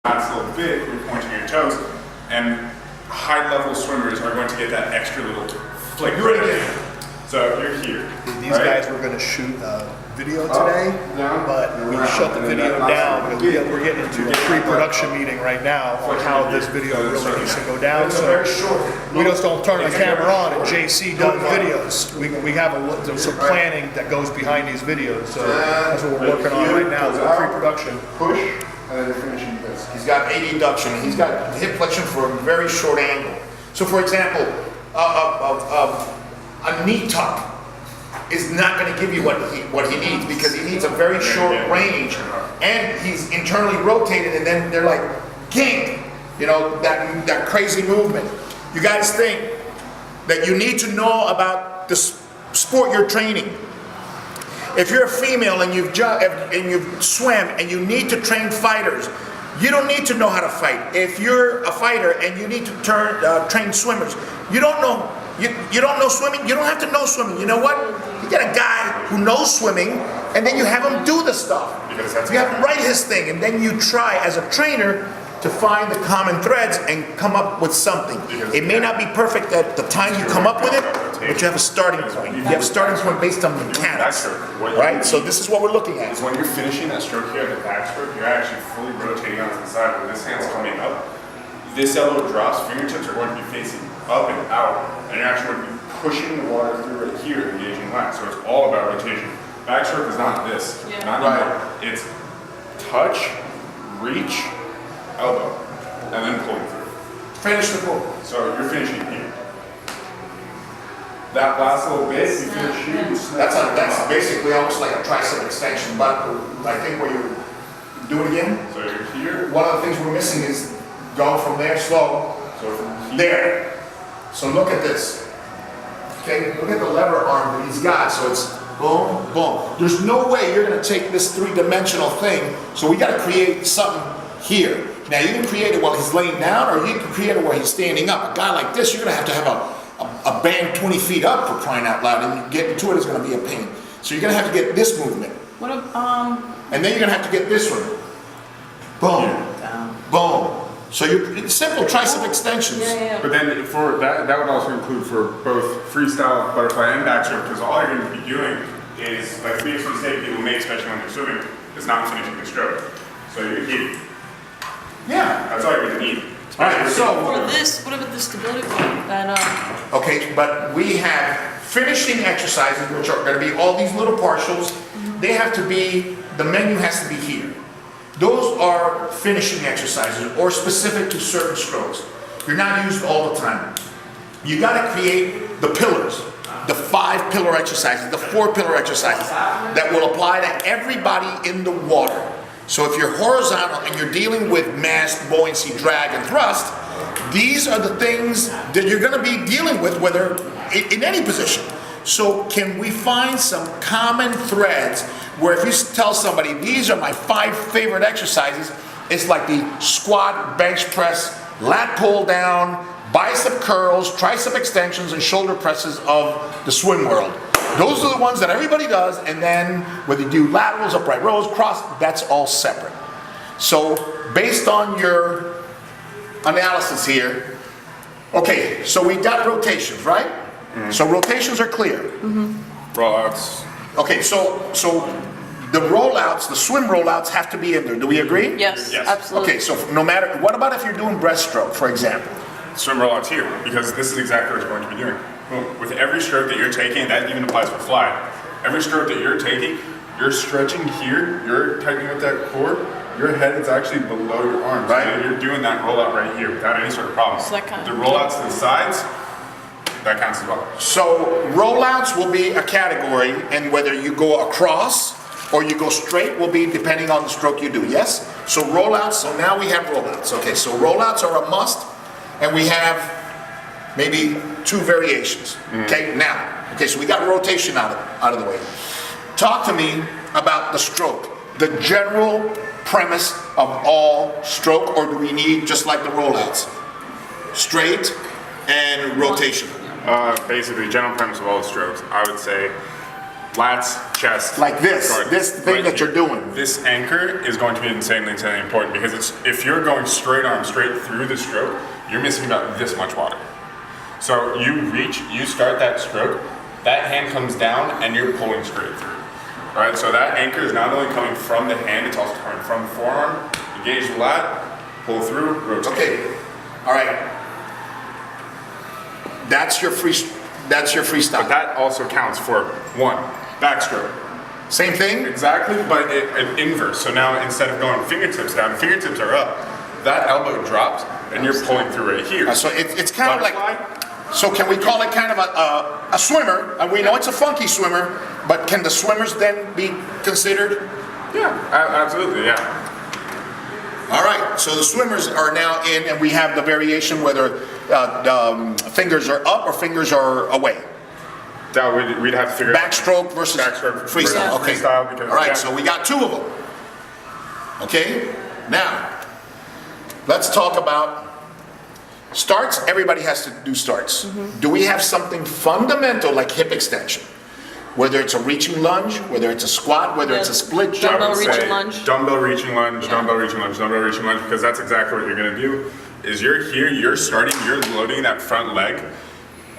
last little bit, you're pointing your toes, and high-level swimmers are going to get that extra little flick. You're right. So you're here. These guys were going to shoot a video today, but we shut the video down because we're getting into a pre-production meeting right now on how this video really needs to go down. So we just don't turn the camera on and JC does videos. We have some planning that goes behind these videos. So that's what we're working on right now, is a pre-production. Push, and then you're finishing this. He's got 80 induction. He's got hip flexion for a very short angle. So for example, a knee tuck is not going to give you what he needs, because he needs a very short range, and he's internally rotated, and then they're like king, you know, that crazy movement. You guys think that you need to know about the sport you're training. If you're a female and you've swam and you need to train fighters, you don't need to know how to fight. If you're a fighter and you need to train swimmers, you don't know. You don't know swimming, you don't have to know swimming. You know what? You get a guy who knows swimming, and then you have him do the stuff. You have him write his thing, and then you try as a trainer to find the common threads and come up with something. It may not be perfect at the time you come up with it, but you have a starting point. You have a starting point based on mechanics, right? So this is what we're looking at. Is when you're finishing that stroke here, the backstroke, you're actually fully rotating onto the side. When this hand's coming up, this elbow drops, fingertips are going to be facing up and out, and you're actually going to be pushing the water through right here, engaging lat. So it's all about rotation. Backstroke is not this, not anymore. It's touch, reach, elbow, and then pulling through. Finish the pull. So you're finishing here. That last little bit, you finish here. That's basically almost like a tricep extension, but I think where you do it again. So you're here. One of the things we're missing is go from there slow. So from here. There. So look at this. Okay, look at the lever arm that he's got. So it's boom, boom. There's no way you're going to take this three-dimensional thing. So we got to create something here. Now you can create it while he's laying down, or you can create it while he's standing up. A guy like this, you're going to have a band 20 feet up, for crying out loud, and getting to it is going to be a pain. So you're going to have to get this movement. What and then you're going to have to get this one. Boom, boom. So it's simple tricep extensions. But then for that would also include for both freestyle, butterfly, and backstroke, because all you're going to be doing is, like the biggest mistake people make, especially when they're swimming, is not finishing the stroke. So you're here. Yeah. That's all you're going to need. All right, so. For this, what about the stability one? Okay, but we have finishing exercises, which are going to be all these little partials. They have to be, the menu has to be here. Those are finishing exercises or specific to certain strokes. You're not used all the time. You got to create the pillars, the 5 pillar exercises, the 4 pillar exercises that will apply to everybody in the water. So if you're horizontal and you're dealing with mass, buoyancy, drag, and thrust, these are the things that you're going to be dealing with, whether in any position. So can we find some common threads where if you tell somebody, these are my 5 favorite exercises, it's like the squat, bench press, lat pull down, bicep curls, tricep extensions, and shoulder presses of the swim world. Those are the ones that everybody does, and then whether you do laterals, upright rows, cross, that's all separate. So based on your analysis here, okay, so we got rotations, right? So rotations are clear. Rollouts. Okay, so the rollouts, the swim rollouts have to be in there. Do we agree? Yes, absolutely. Okay, so no matter, what about if you're doing breaststroke, for example? Swim rollouts here, because this is exactly what you're going to be doing. Boom. With every stroke that you're taking, that even applies for fly. Every stroke that you're taking, you're stretching here, you're tightening up that core, your head is actually below your arms. Right. So you're doing that rollout right here without any sort of problem. So that the rollouts to the sides, that counts as well. So rollouts will be a category, and whether you go across or you go straight will be depending on the stroke you do, yes? So rollouts, so now we have rollouts. Okay, so rollouts are a must, and we have maybe 2 variations. Okay, now, okay, so we got rotation out of the way. Talk to me about the stroke, the general premise of all stroke, or do we need, just like the rollouts, straight and rotation? Basically, general premise of all the strokes, I would say lats, chest. Like this, guard. this thing Right that you're here. doing. This anchor is going to be insanely important because if you're going straight arm straight through the stroke, you're missing about this much water. So you reach, you start that stroke, that hand comes down and you're pulling straight through. All right, so that anchor is not only coming from the hand, it's also coming from the forearm. Engage the lat, pull through, rotate. Okay, all right. That's your freestyle. But that also counts for one, backstroke. Same thing? Exactly, but an inverse. So now instead of going fingertips down, fingertips are up. That elbow drops and you're pulling through right here. So it's kind of like, Butterfly. so can we call it kind of a swimmer? And we know it's a funky swimmer, but can the swimmers then be considered? Yeah, absolutely, yeah. All right, so the swimmers are now in, and we have the variation whether fingers are up or fingers are away. That we'd have to figure out. Backstroke versus Backstroke freestyle. versus Okay. freestyle, because, All right, yeah. so we got two of them. Okay, now let's talk about starts. Everybody has to do starts. Do we have something fundamental like hip extension? Whether it's a reaching lunge, whether it's a squat, whether it's a split jump. Dumbbell I would reaching say lunge. Dumbbell reaching lunge, Yeah. dumbbell reaching lunge, dumbbell reaching lunge, because that's exactly what you're gonna do. Is you're here, you're loading that front leg,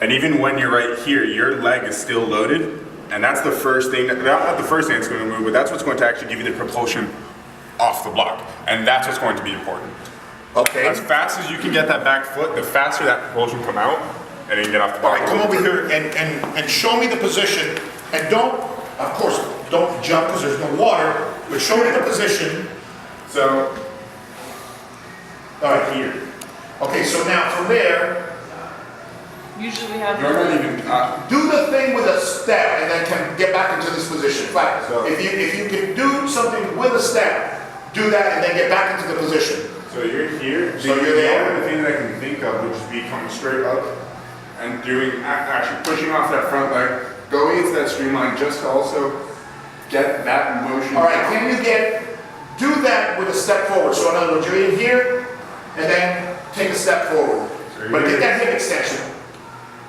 and even when you're right here, your leg is still loaded, and that's the first thing, not the first thing that's gonna move, but that's what's going to actually give you the propulsion off the block, and that's what's going to be important. Okay. As fast as you can get that back foot, the faster that propulsion come out, and you can get off the All block. right, come over here and show me the position, and don't, of course, don't jump because there's no water, but show me the position. So, All right, here. Okay, so now from there, Usually we have. you're not even, do the thing with a step and then can get back into this position. Fine. So- If you can do something with a step, do that and then get back into the position. so you're here. So you're there. The only thing that I can think of would just be coming straight up and doing, actually pushing off that front leg, going into that streamline just to also get that motion. All right, down. can you do that with a step forward? So in other words, you're in here and then take a step forward. So But you're- get that hip extension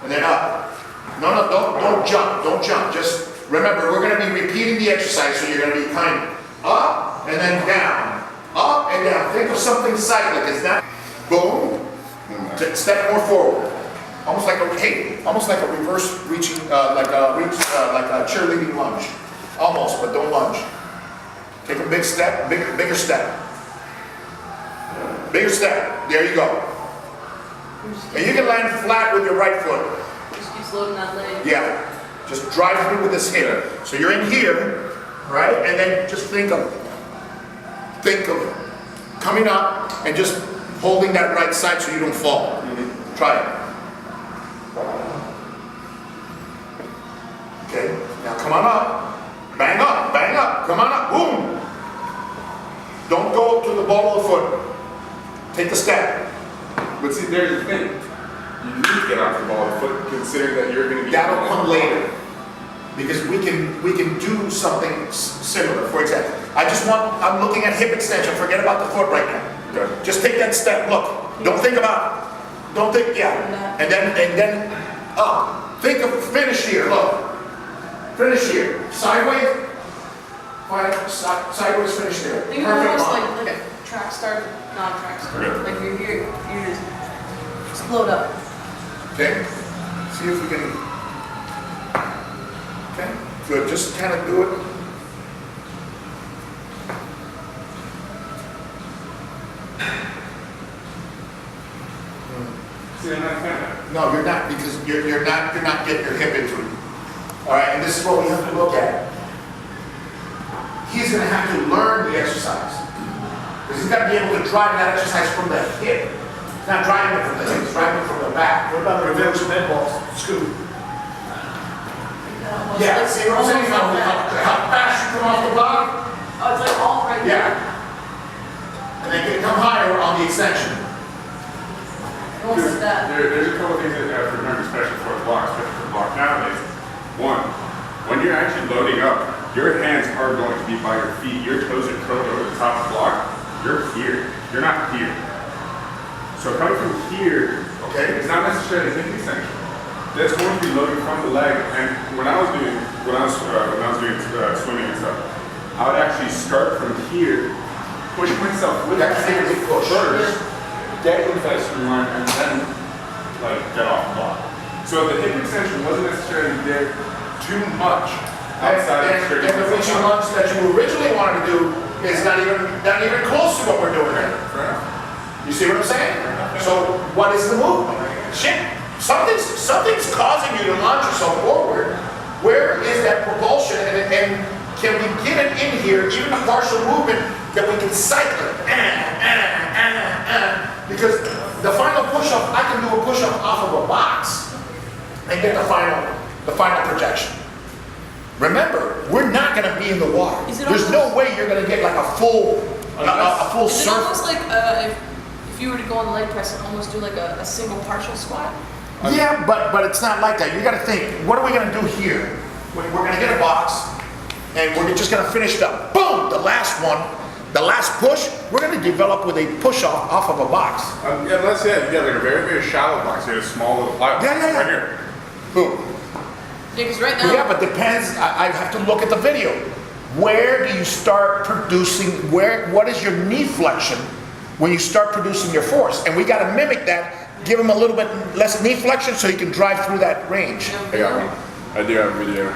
and then up. No, don't jump, don't jump. Just remember, we're gonna be repeating the exercise, so you're gonna be kind of up and then down, up and down. Think of something cyclic, it's not boom, step more forward. Almost like almost like a reverse reaching, like a cheerleading lunge. Almost, but don't lunge. Take a big step, bigger step. Bigger step, there you go. And you can land flat with your right foot. Just keeps loading that leg. Yeah, just drive through with this hip. So you're in here, right? And then just think of coming up and just holding that right side so you don't fall. Try it. Okay, now come on up, bang up, come on up, boom. Don't go to the ball of the foot. Take the step. But see, there's the thing. You need to get off the ball of the foot, considering that you're going to be. That'll come later. Because we can do something similar. For example, I'm looking at hip extension, forget about the foot right now. Okay. Just take that step, look, don't think, yeah. And then up. Think of finish here, look. Finish here, sideways, sideways finish there. Think of Perfect almost line. like a track start, non-track start. Okay. Like you're here, you just explode up. Okay, see if we can, okay, good, just kind of do it. See, I'm not fan. No, you're not, because you're not getting your hip into it. All right, and this is what we have to look at. He's gonna have to learn the exercise. Because he's gotta be able to drive that exercise from the hip. He's not driving it from the hip, he's driving it from the back. What about the reverse med ball scoop? Yeah, see what I'm saying? How fast you come off the block? Oh, it's like all right there. Yeah. And then can come higher on the extension. Almost like that. There's a couple things that you have to remember, especially for the block nowadays. One, when you're actually loading up, your hands are going to be by your feet. Your toes are curled over the top of the block. You're here. You're not here. So coming from here, Okay. it's not necessarily hip extension. That's going to be loading from the leg. And when I was doing when I was doing swimming and stuff, I would actually start from here, push myself with That's my hands the push. first, get into that swim line, and then like get off the block. So the hip extension wasn't necessarily there too much outside of the And the reaching lunge that you originally wanted to do is not even close to what we're doing right now. Fair enough. You see what I'm saying? So what is the movement? Shit, something's causing you to launch yourself forward. Where is that propulsion? And can we get it in here, even a partial movement, that we can cycle it? Because the final push-up, I can do a push-up off of a box and get the final projection. Remember, we're not going to be in the water. Is it There's no way you're going to get like a full Is it surf. almost like if you were to go on the leg press and almost do like a single partial squat? Yeah, but it's not like that. You got to think, what are we going to do here? We're going to get a box, and we're just going to finish the boom, the last one, the last push. We're going to develop with a push off of a box. Yeah, let's say you got like a very, very shallow box. You have a small little pile. Yeah. Right here. Boom. Yeah, because right now. Yeah, but depends. I have to look at the video. Where do you start producing? What is your knee flexion when you start producing your force? And we got to mimic that. Give him a little bit less knee flexion so he can drive through that range. I got one. I do have a video.